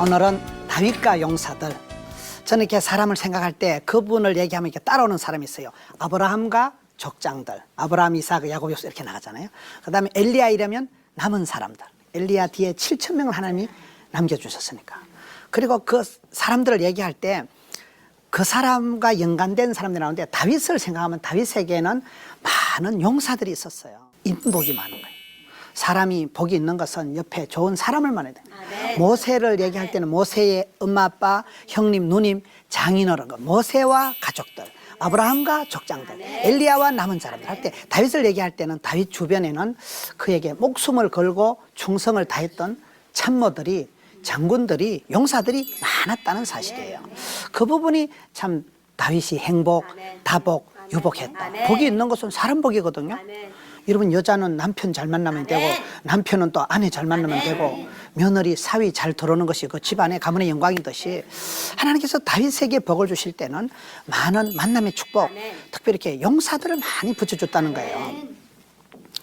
오늘은 다윗과 용사들. 저는 이렇게 사람을 생각할 때 그분을 얘기하면 이렇게 따라오는 사람이 있어요. 아브라함과 족장들. 아브라함, 이삭, 야곱, 요셉 이렇게 나가잖아요. 그 다음에 엘리야 이러면 남은 사람들. 엘리야 뒤에 7,000명을 하나님이 남겨주셨으니까. 그리고 그 사람들을 얘기할 때 그 사람과 연관된 사람들이 나오는데 다윗을 생각하면 다윗에게는 많은 용사들이 있었어요. 인복이 많은 거예요. 사람이 복이 있는 것은 옆에 좋은 사람을 만나야 돼요. 모세를 얘기할 때는 모세의 엄마, 아빠, 형님, 누님, 장인어른, 모세와 가족들, 아브라함과 족장들, 엘리야와 남은 사람들 할 때 다윗을 얘기할 때는 다윗 주변에는 그에게 목숨을 걸고 충성을 다했던 참모들이, 장군들이, 용사들이 많았다는 사실이에요. 그 부분이 참 다윗이 행복, 다복, 유복했다. 복이 있는 것은 사람 복이거든요. 여러분, 여자는 남편 잘 만나면 되고 남편은 또 아내 잘 만나면 되고 며느리 사위 잘 들어오는 것이 그 집안의 가문의 영광이듯이 하나님께서 다윗에게 복을 주실 때는 많은 만남의 축복, 특별히 이렇게 용사들을 많이 붙여줬다는 거예요.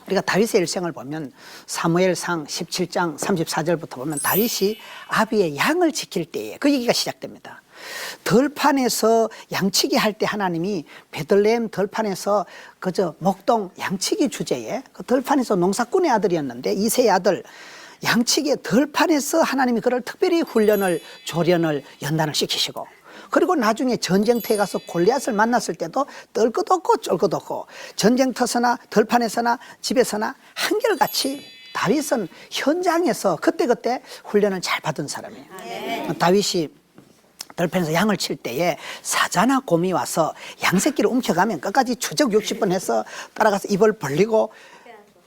우리가 다윗의 일생을 보면 사무엘상 17장 34절부터 보면 다윗이 아비의 양을 지킬 때에 그 얘기가 시작됩니다. 들판에서 양치기 할 때 하나님이 베들레헴 들판에서 그저 목동 양치기 주제에 그 들판에서 농사꾼의 아들이었는데 이세의 아들 양치기의 들판에서 하나님이 그를 특별히 훈련을 조련을 연단을 시키시고 그리고 나중에 전쟁터에 가서 골리앗을 만났을 때도 떨 것 없고 쫄 것 없고 전쟁터서나 들판에서나 집에서나 한결같이 다윗은 현장에서 그때그때 훈련을 잘 받은 사람이에요. 다윗이 들판에서 양을 칠 때에 사자나 곰이 와서 양새끼를 움켜가면 끝까지 추적 60번 해서 따라가서 입을 벌리고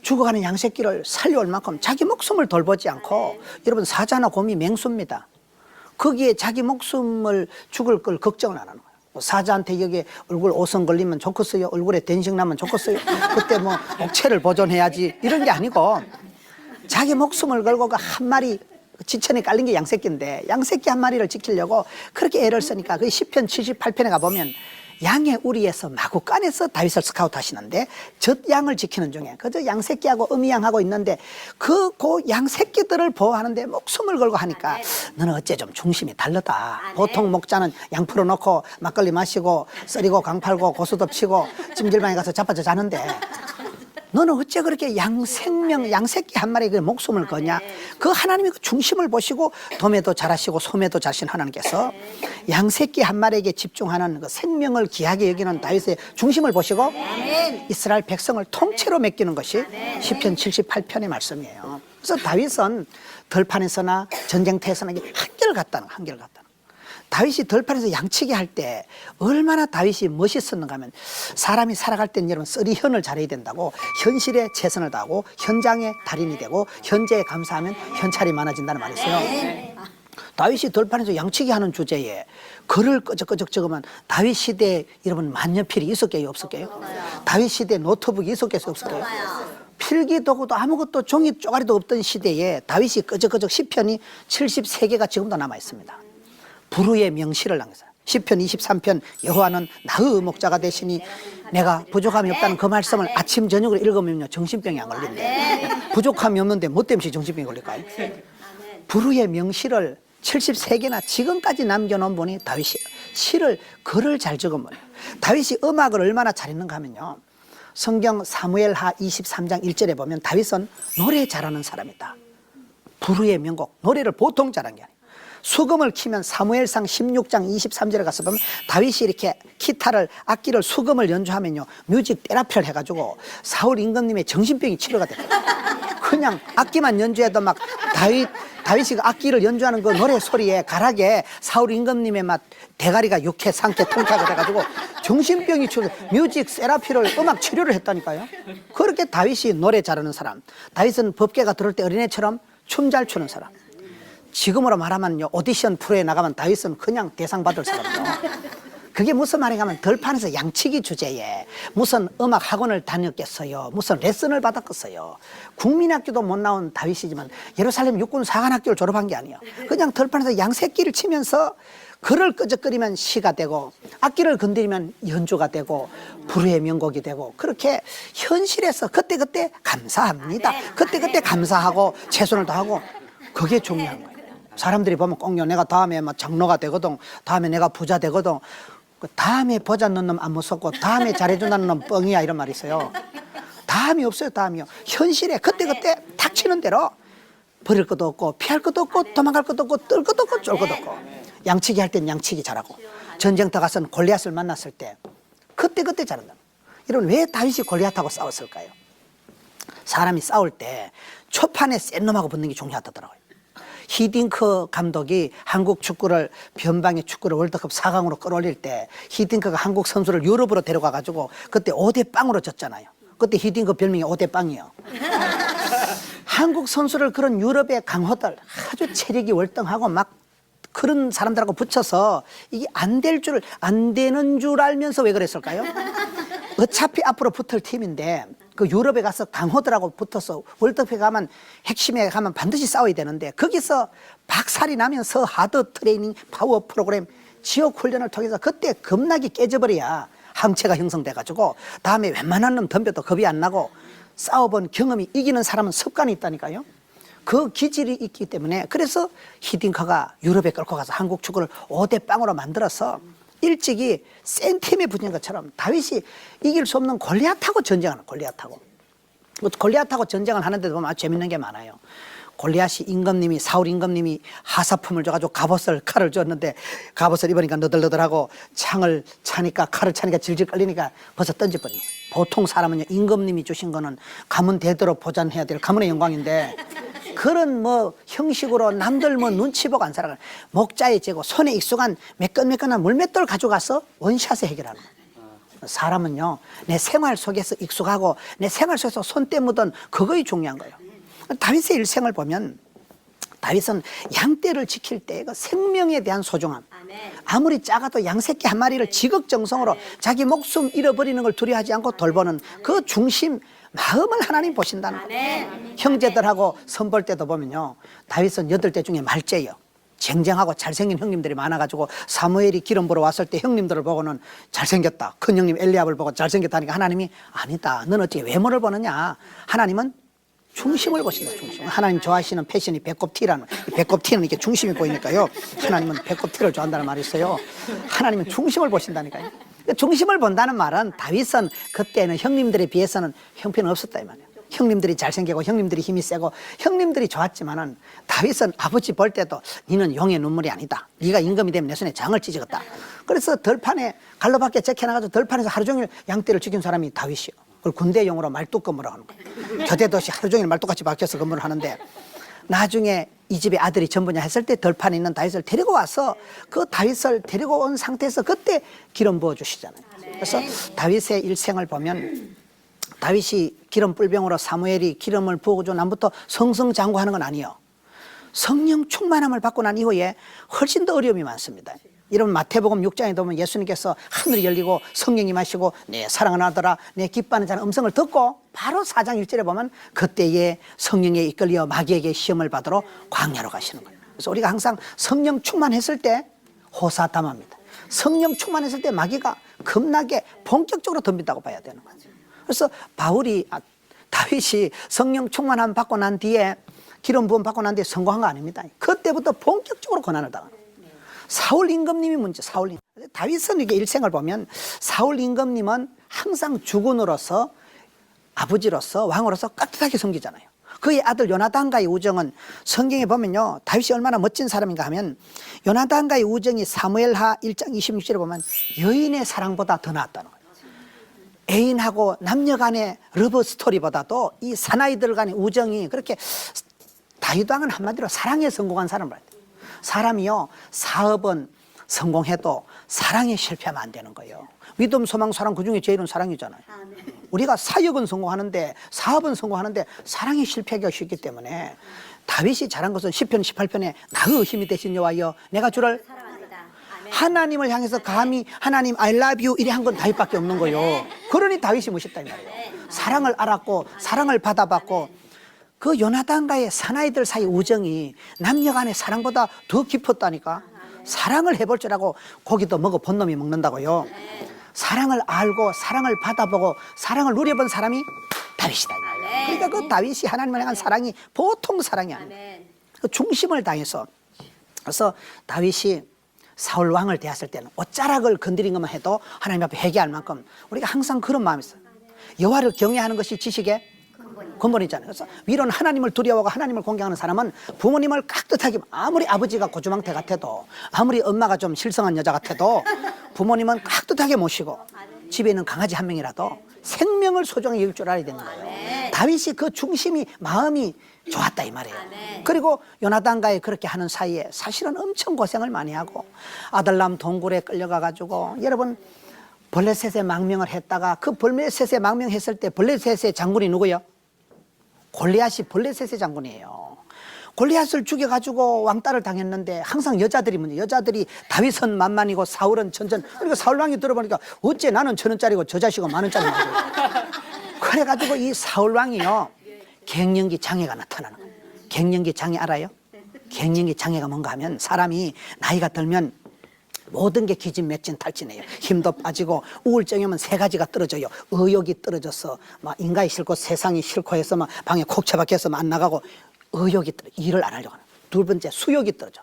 죽어가는 양새끼를 살려올 만큼 자기 목숨을 돌보지 않고 여러분 사자나 곰이 맹수입니다. 거기에 자기 목숨을 죽을 걸 걱정을 안 하는 거예요. 사자한테 여기 얼굴 오선 걸리면 좋겠어요. 얼굴에 된식 나면 좋겠어요. 그때 뭐 옥체를 보존해야지 이런 게 아니고 자기 목숨을 걸고 그 한 마리 지천에 깔린 게 양새끼인데 양새끼 한 마리를 지키려고 그렇게 애를 쓰니까 그 시편 78편에 가보면 양의 우리에서 마구 까내서 다윗을 스카우트 하시는데 젖 양을 지키는 중에 그저 양새끼하고 어미양하고 있는데 그 양새끼들을 보호하는데 목숨을 걸고 하니까 너는 어째 좀 중심이 다르다. 보통 목자는 양 풀어놓고 막걸리 마시고 썰이고 강 팔고 고수 덮치고 찜질방에 가서 자빠져 자는데 너는 어째 그렇게 양생명, 양새끼 한 마리의 목숨을 거냐? 그 하나님이 그 중심을 보시고 도매도 잘하시고 소매도 잘하신 하나님께서 양새끼 한 마리에게 집중하는 그 생명을 귀하게 여기는 다윗의 중심을 보시고 이스라엘 백성을 통째로 맡기는 것이 시편 78편의 말씀이에요. 그래서 다윗은 들판에서나 전쟁터에서나 한결같다는 다윗이 들판에서 양치기 할 때 얼마나 다윗이 멋있었는가 하면 사람이 살아갈 때는 여러분 쓰리현을 잘해야 된다고 현실에 최선을 다하고 현장의 달인이 되고 현재에 감사하면 현찰이 많아진다는 말이 있어요. 다윗이 들판에서 양치기 하는 주제에 글을 끄적끄적 적으면 다윗 시대에 여러분 만년필이 있었게요 없었게요? 다윗 시대에 노트북이 있었게요 없었게요? 필기 도구도 아무것도 종이 쪼가리도 없던 시대에 다윗이 끄적끄적 시편이 73개가 지금도 남아 있습니다. 불후의 명시를 남겼어요. 시편 23편 여호와는 나의 목자가 되시니 내가 부족함이 없다는 그 말씀을 아침 저녁으로 읽으면요 정신병이 안 걸린대. 부족함이 없는데 뭐 때문에 정신병이 걸릴까요? 불후의 명시를 73개나 지금까지 남겨놓은 분이 다윗이 시를 글을 잘 적은 분이에요. 다윗이 음악을 얼마나 잘했는가 하면요 성경 사무엘하 23장 1절에 보면 다윗은 노래 잘하는 사람이다. 불후의 명곡 노래를 보통 잘한 게 아니에요. 수금을 키면 사무엘상 16장 23절에 가서 보면 다윗이 이렇게 기타를 악기를 수금을 연주하면요 뮤직 테라피를 해가지고 사울 임금님의 정신병이 치료가 돼요. 그냥 악기만 연주해도 막 다윗이 악기를 연주하는 그 노래 소리에 가락에 사울 임금님의 막 대가리가 육회 상태 통쾌하게 돼가지고 정신병이 치료 뮤직 세라피를 음악 치료를 했다니까요. 그렇게 다윗이 노래 잘하는 사람. 다윗은 법궤가 들어올 때 어린애처럼 춤 잘 추는 사람. 지금으로 말하면요 오디션 프로에 나가면 다윗은 그냥 대상 받을 사람이에요. 그게 무슨 말인가 하면 들판에서 양치기 주제에 무슨 음악 학원을 다녔겠어요? 무슨 레슨을 받았겠어요? 국민학교도 못 나온 다윗이지만 예루살렘 육군 사관학교를 졸업한 게 아니에요. 그냥 들판에서 양새끼를 치면서 글을 끄적거리면 시가 되고 악기를 건드리면 연주가 되고 불후의 명곡이 되고 그렇게 현실에서 그때그때 감사합니다. 그때그때 감사하고 최선을 다하고 그게 중요한 거예요. 사람들이 보면 꽁요 내가 다음에 막 장로가 되거든. 다음에 내가 부자 되거든. 그 다음에 버자 넣는 놈 안 무섭고 다음에 잘해준다는 놈 뻥이야 이런 말이 있어요. 다음이 없어요. 다음이요. 현실에 그때그때 닥치는 대로 버릴 것도 없고 피할 것도 없고 도망갈 것도 없고 뜰 것도 없고 쫄 것도 없고 양치기 할 땐 양치기 잘하고 전쟁터 가서는 골리앗을 만났을 때 그때 잘한다. 이런 왜 다윗이 골리앗하고 싸웠을까요? 사람이 싸울 때 초판에 센 놈하고 붙는 게 중요하다더라고요. 히딩크 감독이 한국 축구를 변방의 축구를 월드컵 4강으로 끌어올릴 때 히딩크가 한국 선수를 유럽으로 데려가가지고 그때 5대0으로 졌잖아요. 그때 히딩크 별명이 5대0이요. 한국 선수를 그런 유럽의 강호들 아주 체력이 월등하고 막 그런 사람들하고 붙여서 이게 안 되는 줄 알면서 왜 그랬을까요? 어차피 앞으로 붙을 팀인데 그 유럽에 가서 강호들하고 붙어서 월드컵에 가면 핵심에 가면 반드시 싸워야 되는데 거기서 박살이 나면서 하드 트레이닝 파워 프로그램 지옥 훈련을 통해서 그때 겁나게 깨져버려야 항체가 형성돼 가지고 다음에 웬만한 놈 덤벼도 겁이 안 나고 싸워본 경험이 이기는 사람은 습관이 있다니까요. 그 기질이 있기 때문에 그래서 히딩크가 유럽에 끌고 가서 한국 축구를 5대0으로 만들어서 일찍이 센 팀에 붙인 것처럼 다윗이 이길 수 없는 골리앗하고 전쟁하는 골리앗하고 전쟁을 하는데도 보면 아주 재밌는 게 많아요. 골리앗이 사울 임금님이 하사품을 줘가지고 칼을 줬는데 갑옷을 입으니까 너덜너덜하고 창을 차니까 칼을 차니까 질질 끌리니까 벌써 던져버리는 거예요. 보통 사람은요 임금님이 주신 거는 가문 대대로 보존해야 될 가문의 영광인데 그런 형식으로 남들 눈치 보고 안 살아가는 목자에 재고 손에 익숙한 매끈매끈한 물맷돌 가져가서 원샷에 해결하는 거예요. 사람은요 내 생활 속에서 익숙하고 내 생활 속에서 손때 묻은 그거이 중요한 거예요. 다윗의 일생을 보면 다윗은 양떼를 지킬 때 그 생명에 대한 소중함, 아무리 작아도 양새끼 한 마리를 지극정성으로 자기 목숨 잃어버리는 걸 두려워하지 않고 돌보는 그 중심 마음을 하나님 보신다는 거예요. 형제들하고 선볼 때도 보면요 다윗은 8대 중에 말째예요. 쟁쟁하고 잘생긴 형님들이 많아가지고 사무엘이 기름 부러 왔을 때 형님들을 보고는 잘생겼다. 큰 형님 엘리압을 보고 잘생겼다니까 하나님이 아니다. 넌 어떻게 외모를 보느냐. 하나님은 중심을 보신다. 중심. 하나님 좋아하시는 패션이 배꼽티라는 배꼽티는 이렇게 중심이 보이니까요. 하나님은 배꼽티를 좋아한다는 말이 있어요. 하나님은 중심을 보신다니까요. 중심을 본다는 말은 다윗은 그때는 형님들에 비해서는 형편은 없었다 이 말이에요. 형님들이 잘생기고 형님들이 힘이 세고 형님들이 좋았지만은 다윗은 아버지 볼 때도 니는 용의 눈물이 아니다. 네가 임금이 되면 내 손에 장을 찢어겠다. 그래서 덜판에 갈로밖에 적혀나가지고 덜판에서 하루 종일 양떼를 지킨 사람이 다윗이요. 그걸 군대용으로 말뚝근무라고 하는 거예요. 교대도시 하루 종일 말뚝같이 박혀서 근무를 하는데 나중에 이 집의 아들이 전부냐 했을 때 덜판에 있는 다윗을 데리고 와서 그 다윗을 데리고 온 상태에서 그때 기름 부어주시잖아요. 그래서 다윗의 일생을 보면 다윗이 기름 뿔병으로 사무엘이 기름을 부어줘 남부터 성성장구하는 건 아니에요. 성령 충만함을 받고 난 이후에 훨씬 더 어려움이 많습니다. 이런 마태복음 6장에 보면 예수님께서 하늘이 열리고 성령이 마시고 내 사랑하는 아들아 내 기뻐하는 자는 음성을 듣고 바로 4장 1절에 보면 그때에 성령에 이끌려 마귀에게 시험을 받으러 광야로 가시는 거예요. 그래서 우리가 항상 성령 충만했을 때 호사담합니다. 성령 충만했을 때 마귀가 겁나게 본격적으로 덤빈다고 봐야 되는 거죠. 그래서 다윗이 성령 충만함 받고 난 뒤에 기름 부음 받고 난 뒤에 성공한 거 아닙니다. 그때부터 본격적으로 고난을 당한 거예요. 사울 임금님이 문제. 다윗은 이게 일생을 보면 사울 임금님은 항상 주군으로서 아버지로서 왕으로서 깍듯하게 섬기잖아요. 그의 아들 요나단과의 우정은 성경에 보면요 다윗이 얼마나 멋진 사람인가 하면 요나단과의 우정이 사무엘하 1장 26절에 보면 여인의 사랑보다 더 낫다는 거예요. 애인하고 남녀 간의 러브 스토리보다도 이 사나이들 간의 우정이 그렇게 다윗 왕은 한마디로 사랑에 성공한 사람을 봐야 돼요. 사람이요 사업은 성공해도 사랑에 실패하면 안 되는 거예요. 믿음, 소망, 사랑 그중에 제일은 사랑이잖아요. 우리가 사역은 성공하는데 사업은 성공하는데 사랑에 실패하기가 쉽기 때문에 다윗이 잘한 것은 시편 18편에 나의 힘이 되신 여호와여 내가 주를 하나님을 향해서 감히 하나님 I love you 이래 한 건 다윗밖에 없는 거예요. 그러니 다윗이 멋있다 이 말이에요. 사랑을 알았고 사랑을 받아봤고 그 요나단과의 사나이들 사이 우정이 남녀 간의 사랑보다 더 깊었다니까. 사랑을 해볼 줄 알고 고기도 먹어 본 놈이 먹는다고요. 사랑을 알고 사랑을 받아보고 사랑을 누려본 사람이 다윗이다. 그러니까 그 다윗이 하나님을 향한 사랑이 보통 사랑이 아니에요. 그 중심을 다해서 그래서 다윗이 사울 왕을 대했을 때는 옷자락을 건드린 것만 해도 하나님 앞에 회개할 만큼 우리가 항상 그런 마음이 있어요. 여호와를 경외하는 것이 지식의 근본이잖아요. 그래서 위로는 하나님을 두려워하고 하나님을 공경하는 사람은 부모님을 깍듯하게, 아무리 아버지가 고주망태 같아도, 아무리 엄마가 좀 실성한 여자 같아도 부모님은 깍듯하게 모시고 집에 있는 강아지 한 명이라도 생명을 소중히 여길 줄 알아야 되는 거예요. 다윗이 그 중심이, 마음이 좋았다 이 말이에요. 그리고 요나단과의 그렇게 하는 사이에 사실은 엄청 고생을 많이 하고 아들람 동굴에 끌려가 가지고, 여러분 블레셋에 망명을 했다가 그 블레셋에 망명했을 때 블레셋의 장군이 누구예요? 골리앗이 블레셋의 장군이에요. 골리앗을 죽여가지고 왕따를 당했는데 항상 여자들이 문제. 여자들이 다윗은 만만이고 사울은 천천. 그러니까 사울 왕이 들어보니까 어째 나는 1,000원짜리고 저 자식은 10,000원짜리. 그래가지고 이 사울 왕이요, 갱년기 장애가 나타나는 거예요. 갱년기 장애 알아요? 갱년기 장애가 뭔가 하면 사람이 나이가 들면 모든 게 기진맥진탈진해요. 힘도 빠지고 우울증이 오면 3가지가 떨어져요. 의욕이 떨어져서 막 인간이 싫고 세상이 싫고 해서 막 방에 콕 처박혀서 안 나가고, 의욕이 떨어져, 일을 안 하려고 하는. 2번째, 수욕이 떨어져.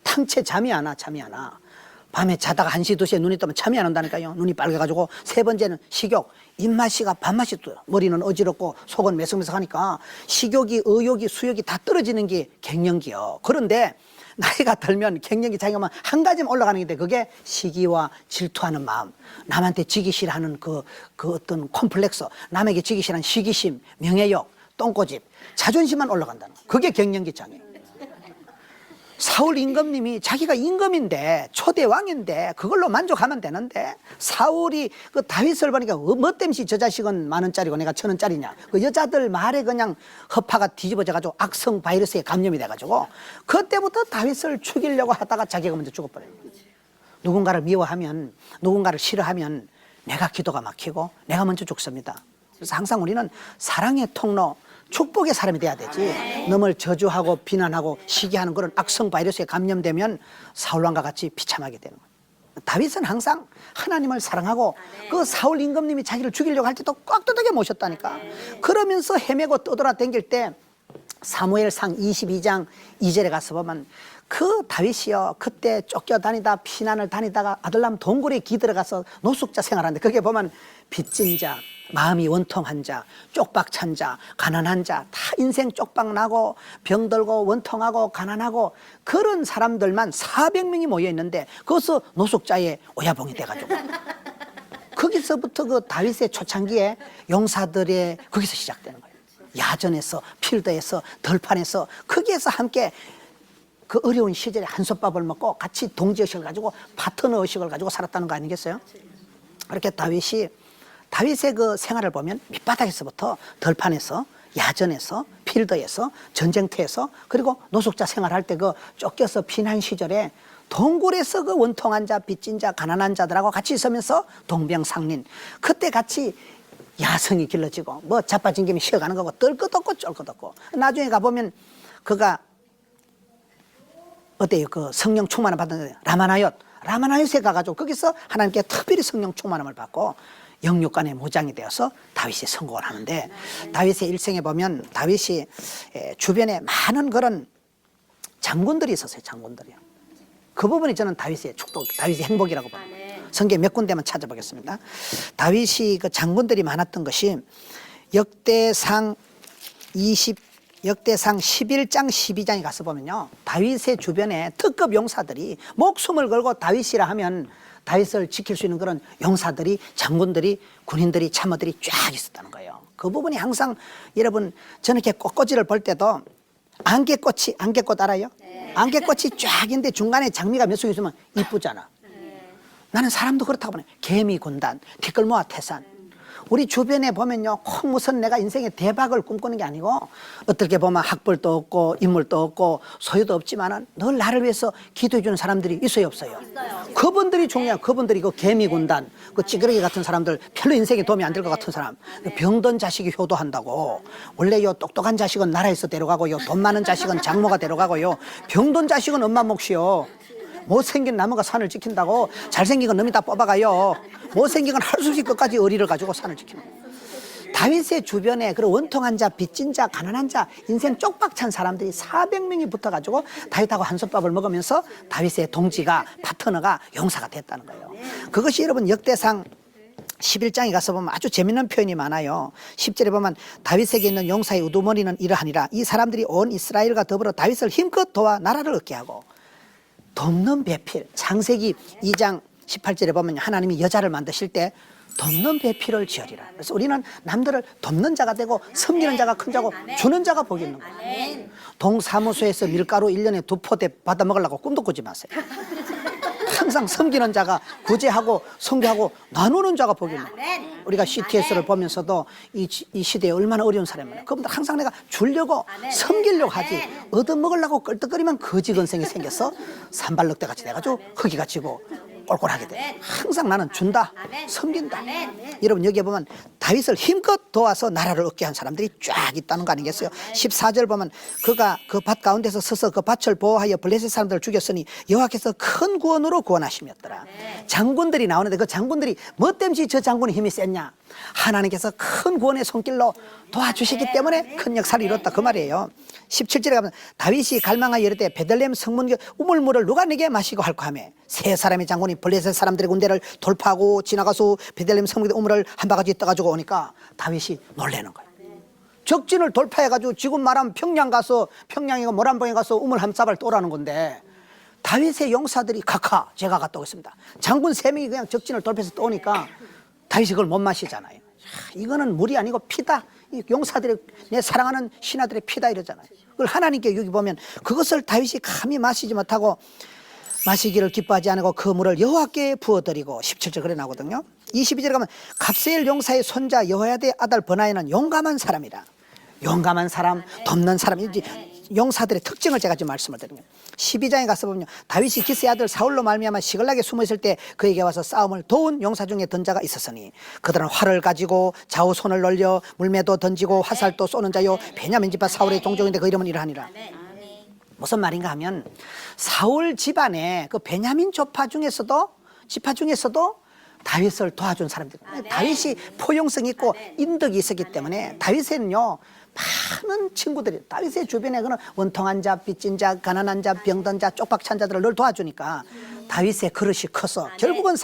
탕채 잠이 안 와. 밤에 자다가 1시, 2시에 눈이 뜨면 잠이 안 온다니까요. 눈이 빨개가지고. 3번째는 식욕. 입맛이가 밥맛이 떠요. 머리는 어지럽고 속은 매석매석하니까 식욕이, 의욕이, 수욕이 다 떨어지는 게 갱년기요. 그런데 나이가 들면 갱년기 장애면 한 가지만 올라가는 게 돼. 그게 시기와 질투하는 마음, 남한테 지기 싫어하는 그 어떤 콤플렉스, 남에게 지기 싫어하는 시기심, 명예욕, 똥꼬집, 자존심만 올라간다는 거예요. 그게 갱년기 장애. 사울 임금님이 자기가 임금인데 초대 왕인데 그걸로 만족하면 되는데, 사울이 그 다윗을 보니까 뭐 땜시 저 자식은 10,000원짜리고 내가 1,000원짜리냐, 그 여자들 말에 그냥 허파가 뒤집어져 가지고 악성 바이러스에 감염이 돼 가지고 그때부터 다윗을 죽이려고 하다가 자기가 먼저 죽어버려요. 누군가를 미워하면, 누군가를 싫어하면 내가 기도가 막히고 내가 먼저 죽습니다. 그래서 항상 우리는 사랑의 통로, 축복의 사람이 돼야 되지, 너를 저주하고 비난하고 시기하는 그런 악성 바이러스에 감염되면 사울왕과 같이 비참하게 되는 거예요. 다윗은 항상 하나님을 사랑하고 그 사울 임금님이 자기를 죽이려고 할 때도 꽉두둑하게 모셨다니까. 그러면서 헤매고 떠돌아다닐 때 사무엘상 22장 2절에 가서 보면 그 다윗이요, 그때 쫓겨다니다 피난을 다니다가 아들람 동굴에 기들어가서 노숙자 생활하는데, 거기에 보면 빚진 자, 마음이 원통한 자, 쪽박 찬 자, 가난한 자, 다 인생 쪽박 나고 병들고 원통하고 가난하고 그런 사람들만 400명이 모여 있는데 거기서 노숙자의 오야봉이 돼가지고 거기서부터 그 다윗의 초창기에 용사들의 거기서 시작되는 거예요. 야전에서, 필드에서, 덜판에서, 거기에서 함께 그 어려운 시절에 한솥밥을 먹고 같이 동지의식을 가지고 파트너 의식을 가지고 살았다는 거 아니겠어요? 그렇게 다윗의 그 생활을 보면 밑바닥에서부터 덜판에서, 야전에서, 필드에서, 전쟁터에서, 그리고 노숙자 생활할 때 그 쫓겨서 피난 시절에 동굴에서 그 원통한 자, 빚진 자, 가난한 자들하고 같이 있으면서 동병상린, 그때 같이 야성이 길러지고 뭐 자빠진 김에 쉬어가는 거고 뜰 것 없고 쫄 것 없고, 나중에 가보면 그가 어때요? 그 성령 충만을 받은 라마나옅에 가가지고 거기서 하나님께 특별히 성령 충만함을 받고 영육간의 무장이 되어서 다윗이 성공을 하는데, 다윗의 일생에 보면 다윗이 주변에 많은 그런 장군들이 있었어요. 장군들이요. 그 부분이 저는 다윗의 축복, 다윗의 행복이라고 봅니다. 성경 몇 군데만 찾아보겠습니다. 다윗이 그 장군들이 많았던 것이 역대상 11장 12장에 가서 보면요, 다윗의 주변에 특급 용사들이 목숨을 걸고 다윗이라 하면 다윗을 지킬 수 있는 그런 용사들이, 장군들이, 군인들이, 참모들이 쫙 있었다는 거예요. 그 부분이 항상, 여러분 저는 이렇게 꽃꽂이를 볼 때도 안개꽃 알아요? 네. 안개꽃이 쫙 있는데 중간에 장미가 몇 송 있으면 이쁘잖아. 나는 사람도 그렇다고 보네. 개미군단, 티끌모아 태산. 우리 주변에 보면요, 꼭 무슨 내가 인생의 대박을 꿈꾸는 게 아니고, 어떻게 보면 학벌도 없고 인물도 없고 소유도 없지만은 늘 나를 위해서 기도해 주는 사람들이 있어요, 없어요? 그분들이 중요해요. 그분들이 그 개미군단, 그 찌그러기 같은 사람들, 별로 인생에 도움이 안 될 것 같은 사람, 병든 자식이 효도한다고. 원래 요 똑똑한 자식은 나라에서 데려가고요, 돈 많은 자식은 장모가 데려가고요, 병든 자식은 엄마 몫이요. 못생긴 나무가 산을 지킨다고. 잘생긴 건 놈이 다 뽑아가요. 못생긴 건 할 수 없이 끝까지 의리를 가지고 산을 지키는 거예요. 다윗의 주변에 그런 원통한 자, 빚진 자, 가난한 자, 인생 쪽박 찬 사람들이 400명이 붙어가지고 다윗하고 한솥밥을 먹으면서 다윗의 동지가, 파트너가 용사가 됐다는 거예요. 그것이 여러분 역대상 11장에 가서 보면 아주 재밌는 표현이 많아요. 10절에 보면 다윗에게 있는 용사의 우두머리는 이러하니라. 이 사람들이 온 이스라엘과 더불어 다윗을 힘껏 도와 나라를 얻게 하고. 돕는 배필. 창세기 2장 18절에 보면 하나님이 여자를 만드실 때 돕는 배필을 지으리라. 그래서 우리는 남들을 돕는 자가 되고 섬기는 자가 큰 자고 주는 자가 복이 있는 거예요. 동사무소에서 밀가루 1년에 2포대 받아 먹으려고 꿈도 꾸지 마세요. 항상 섬기는 자가 구제하고 선교하고 나누는 자가 복이 있는 거예요. 우리가 CTS를 보면서도 이 시대에 얼마나 어려운 사람이 많아요. 그분들 항상 내가 주려고 섬기려고 하지 얻어먹으려고 끌떡거리면 거지건생이 생겨서 산발럭대 같이 돼가지고 허기가 지고 꼴꼴하게 돼. 항상 나는 준다, 섬긴다. 여러분 여기에 보면 다윗을 힘껏 도와서 나라를 얻게 한 사람들이 쫙 있다는 거 아니겠어요? 14절 보면 그가 그 밭 가운데서 서서 그 밭을 보호하여 블레셋 사람들을 죽였으니 여호와께서 큰 구원으로 구원하심이었더라. 장군들이 나오는데 그 장군들이 뭐 때문에 저 장군의 힘이 셌냐? 하나님께서 큰 구원의 손길로 도와주시기 때문에 큰 역사를 이뤘다 그 말이에요. 17절에 가면 다윗이 갈망하여 이르되 베들레헴 성문 우물물을 누가 내게 마시고 할까 하며 세 사람의 장군이 블레셋 사람들의 군대를 돌파하고 지나가서 베들레헴 성문에 우물을 한 바가지 떠가지고 오니까 다윗이 놀라는 거예요. 적진을 돌파해가지고 지금 말하면 평양 가서 평양이고 모란봉에 가서 우물 한 사발 떠라는 건데 다윗의 용사들이 각하 제가 갔다 오겠습니다. 장군 3명이 그냥 적진을 돌파해서 떠오니까 다윗이 그걸 못 마시잖아요. 이거는 물이 아니고 피다. 이 용사들의 내 사랑하는 신하들의 피다 이러잖아요. 그걸 하나님께 여기 보면 그것을 다윗이 감히 마시지 못하고 마시기를 기뻐하지 않고 그 물을 여호와께 부어드리고 17절 그래 나오거든요. 22절에 가면 갑세엘 용사의 손자 여호야다의 아들 버나야는 용감한 사람이라. 용감한 사람, 돕는 사람인지 용사들의 특징을 제가 지금 말씀을 드립니다. 12장에 가서 보면 다윗이 기스의 아들 사울로 말미암아 시글락에 숨어 있을 때 그에게 와서 싸움을 도운 용사 중에 던자가 있었으니 그들은 활을 가지고 좌우 손을 놀려 물매도 던지고 화살도 쏘는 자요 베냐민 집안 사울의 종족인데 그 이름은 이러하니라. 무슨 말인가 하면 사울 집안에 그 베냐민 지파 중에서도 다윗을 도와준 사람들. 다윗이 포용성 있고 인덕이 있었기 때문에 다윗에는요 많은 친구들이 다윗의 주변에 그는 원통한 자, 빚진 자, 가난한 자, 병든 자, 쪽박찬 자들을 늘 도와주니까 다윗의 그릇이 커서 결국은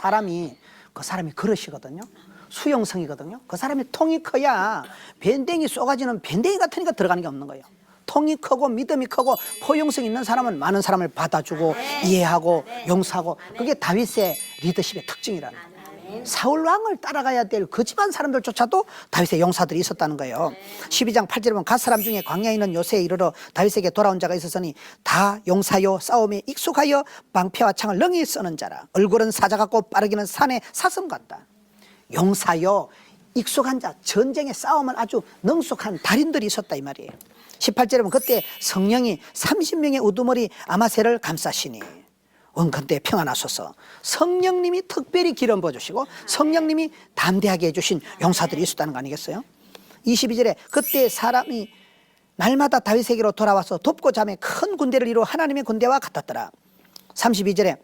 그 사람이 그릇이거든요. 수용성이거든요. 그 사람이 통이 커야 밴댕이 쏘가지는 밴댕이 같으니까 들어가는 게 없는 거예요. 통이 크고 믿음이 크고 포용성 있는 사람은 많은 사람을 받아주고 이해하고 용서하고 그게 다윗의 리더십의 특징이라는 거예요. 사울 왕을 따라가야 될 그 집안 사람들조차도 다윗의 용사들이 있었다는 거예요. 12장 8절에 보면 갓 사람 중에 광야에 있는 요새에 이르러 다윗에게 돌아온 자가 있었으니 다 용사요 싸움에 익숙하여 방패와 창을 능히 쓰는 자라. 얼굴은 사자 같고 빠르기는 산의 사슴 같다. 용사요 익숙한 자, 전쟁에 싸움은 아주 능숙한 달인들이 있었다 이 말이에요. 18절에 보면 그때 성령이 30명의 우두머리 아마새를 감싸시니 원컨대 평안하소서. 성령님이 특별히 기름 부어주시고 성령님이 담대하게 해주신 용사들이 있었다는 거 아니겠어요? 22절에 그때 사람이 날마다 다윗에게로 돌아와서 돕고 자매 큰 군대를 이루어 하나님의 군대와 같았더라. 32절에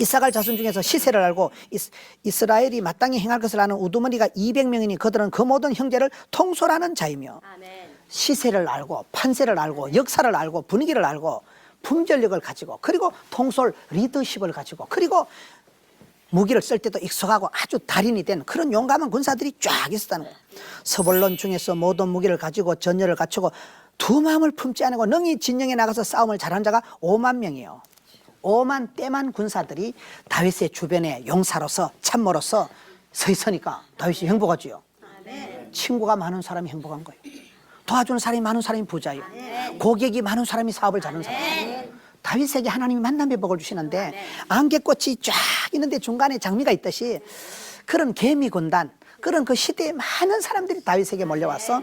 이사갈 자손 중에서 시세를 알고 이스라엘이 마땅히 행할 것을 아는 우두머리가 200명이니 그들은 그 모든 형제를 통솔하는 자이며 시세를 알고 판세를 알고 역사를 알고 분위기를 알고 품절력을 가지고 그리고 통솔 리더십을 가지고 그리고 무기를 쓸 때도 익숙하고 아주 달인이 된 그런 용감한 군사들이 쫙 있었다는 거예요. 서볼론 중에서 모든 무기를 가지고 전열을 갖추고 두 마음을 품지 않고 능히 진영에 나가서 싸움을 잘한 자가 5만 명이에요. 5만 떼만 군사들이 다윗의 주변에 용사로서 참모로서 서 있으니까 다윗이 행복하지요. 친구가 많은 사람이 행복한 거예요. 도와주는 사람이 많은 사람이 부자예요. 고객이 많은 사람이 사업을 잘하는 사람이에요. 다윗에게 하나님이 만남의 복을 주시는데 안개꽃이 쫙 있는데 중간에 장미가 있듯이 그런 개미 군단, 그런 그 시대에 많은 사람들이 다윗에게 몰려와서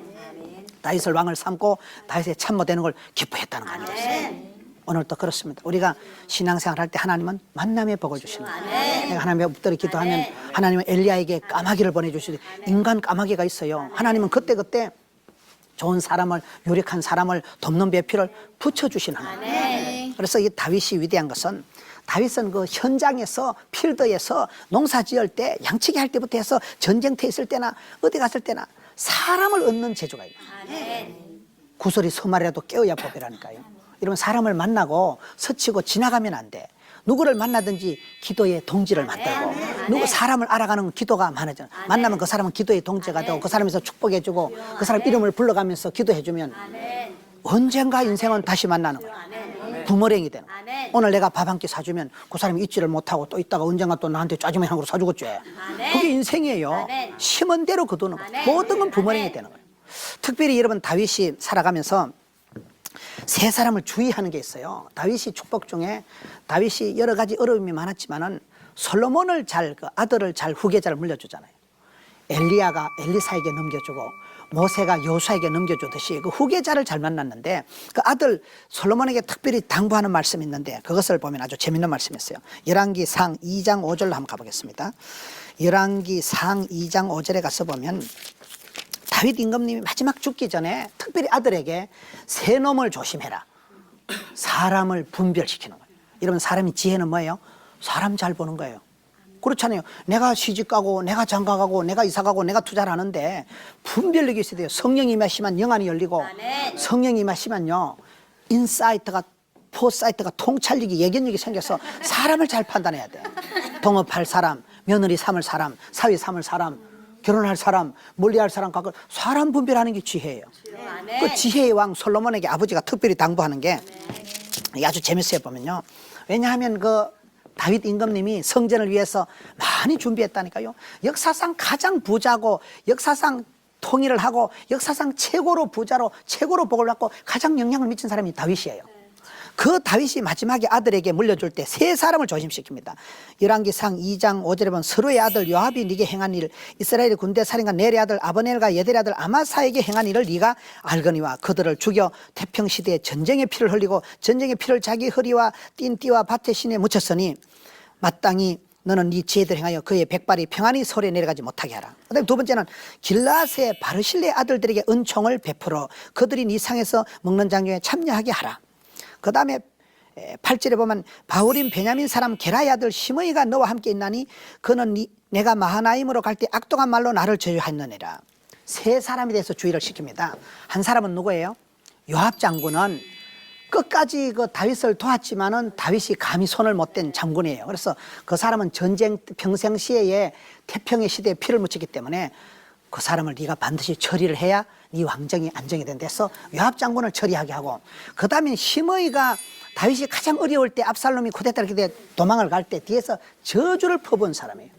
다윗을 왕을 삼고 다윗의 참모되는 걸 기뻐했다는 거 아니겠어요? 오늘도 그렇습니다. 우리가 신앙생활 할 때 하나님은 만남의 복을 주십니다. 내가 하나님의 엎드려 기도하면 하나님은 엘리야에게 까마귀를 보내주시고 인간 까마귀가 있어요. 하나님은 그때그때 좋은 사람을, 유력한 사람을 돕는 배필을 붙여주시는 하나님. 그래서 이 다윗이 위대한 것은 다윗은 그 현장에서 필드에서 농사 지을 때 양치기 할 때부터 해서 전쟁터에 있을 때나 어디 갔을 때나 사람을 얻는 재주가 있는 구설이 서말이라도 깨어야 법이라니까요. 이러면 사람을 만나고 스치고 지나가면 안 돼. 누구를 만나든지 기도의 동지를 만들고 누구 사람을 알아가는 기도가 많아져. 만나면 그 사람은 기도의 동지가 되고 그 사람에서 축복해주고 그 사람 이름을 불러가면서 기도해주면 언젠가 인생은 다시 만나는 거야. 부모랭이 되는 거야. 오늘 내가 밥 한 끼 사주면 그 사람이 잊지를 못하고 또 있다가 언젠가 또 나한테 짜장면 한 그릇 사주겠지. 그게 인생이에요. 심은 대로 거두는 거야. 모든 건 부모랭이 되는 거예요. 특별히 여러분 다윗이 살아가면서 세 사람을 주의하는 게 있어요. 다윗이 축복 중에 다윗이 여러 가지 어려움이 많았지만은 솔로몬을 그 아들을 잘 후계자를 물려주잖아요. 엘리야가 엘리사에게 넘겨주고 모세가 여호수아에게 넘겨주듯이 그 후계자를 잘 만났는데 그 아들 솔로몬에게 특별히 당부하는 말씀이 있는데 그것을 보면 아주 재밌는 말씀이었어요. 열왕기상 2장 5절로 한번 가보겠습니다. 열왕기상 2장 5절에 가서 보면 다윗 임금님이 마지막 죽기 전에 특별히 아들에게 세 놈을 조심해라. 사람을 분별시키는 거예요. 이러면 사람이 지혜는 뭐예요? 사람 잘 보는 거예요. 그렇잖아요. 내가 시집가고 내가 장가가고 내가 이사가고 내가 투자를 하는데 분별력이 있어야 돼요. 성령이 임하시면 영안이 열리고 성령이 임하시면요 인사이트가 포사이트가 통찰력이 예견력이 생겨서 사람을 잘 판단해야 돼. 동업할 사람, 며느리 삼을 사람, 사위 삼을 사람, 결혼할 사람, 멀리할 사람, 가까이 사람 분별하는 게 지혜예요. 그 지혜의 왕 솔로몬에게 아버지가 특별히 당부하는 게 아주 재밌어요 보면요. 왜냐하면 그 다윗 임금님이 성전을 위해서 많이 준비했다니까요. 역사상 가장 부자고 역사상 통일을 하고 역사상 최고로 부자로 최고로 복을 받고 가장 영향을 미친 사람이 다윗이에요. 그 다윗이 마지막에 아들에게 물려줄 때 세 사람을 조심시킵니다. 열왕기상 2장 5절에 보면 서로의 아들 요압이 네게 행한 일, 이스라엘의 군대 살인과 넬의 아들 아버넬과 예델의 아들 아마사에게 행한 일을 네가 알거니와 그들을 죽여 태평시대에 전쟁의 피를 흘리고 전쟁의 피를 자기 허리와 띵띠와 밭의 신에 묻혔으니 마땅히 너는 네 지혜대로 행하여 그의 백발이 평안히 서울에 내려가지 못하게 하라. 그다음에 두 번째는 길라앗의 바르실레 아들들에게 은총을 베풀어 그들이 네 상에서 먹는 장정에 참여하게 하라. 그 다음에 8절에 보면 바울임 베냐민 사람 게라의 아들 시므이가 너와 함께 있나니 그는 내가 마하나임으로 갈 때 악독한 말로 나를 저주하였느니라. 세 사람에 대해서 주의를 시킵니다. 한 사람은 누구예요? 요압 장군은 끝까지 그 다윗을 도왔지만은 다윗이 감히 손을 못 댄 장군이에요. 그래서 그 사람은 전쟁 평생 시대에 태평의 시대에 피를 묻히기 때문에 그 사람을 네가 반드시 처리를 해야 네 왕정이 안정이 된대서 요압 장군을 처리하게 하고 그 다음에 시므이가 다윗이 가장 어려울 때 압살롬이 쿠데타를 이렇게 도망을 갈 때 뒤에서 저주를 퍼부은 사람이에요.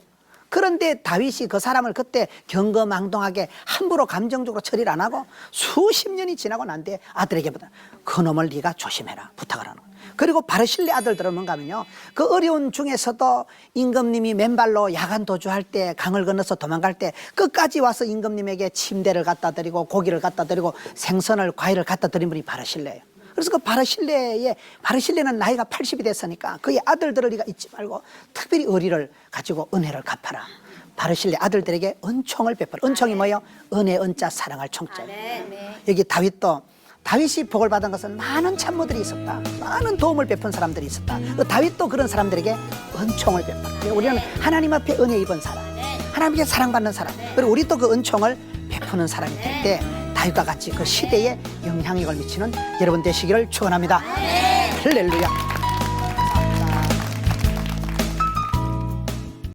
그런데 다윗이 그 사람을 그때 경거망동하게 함부로 감정적으로 처리를 안 하고 수십 년이 지나고 난 뒤에 아들에게보다 그 놈을 네가 조심해라 부탁을 하는 거예요. 그리고 바르실레 아들들은 뭔가 하면요 그 어려운 중에서도 임금님이 맨발로 야간 도주할 때 강을 건너서 도망갈 때 끝까지 와서 임금님에게 침대를 갖다 드리고 고기를 갖다 드리고 생선을 과일을 갖다 드린 분이 바르실레예요. 그래서 그 바르실레는 나이가 80이 됐으니까 그의 아들들을 네가 잊지 말고 특별히 의리를 가지고 은혜를 갚아라. 바르실레 아들들에게 은총을 베풀어. 은총이 뭐예요? 은혜, 은자, 사랑할 총자. 여기 다윗이 복을 받은 것은 많은 참모들이 있었다. 많은 도움을 베푼 사람들이 있었다. 다윗도 그런 사람들에게 은총을 베풀어. 우리는 하나님 앞에 은혜 입은 사람, 하나님께 사랑받는 사람, 그리고 우리 또 그 은총을 베푸는 사람이 될 때 다윗과 같이 그 시대에 영향력을 미치는 여러분 되시기를 축원합니다. 할렐루야.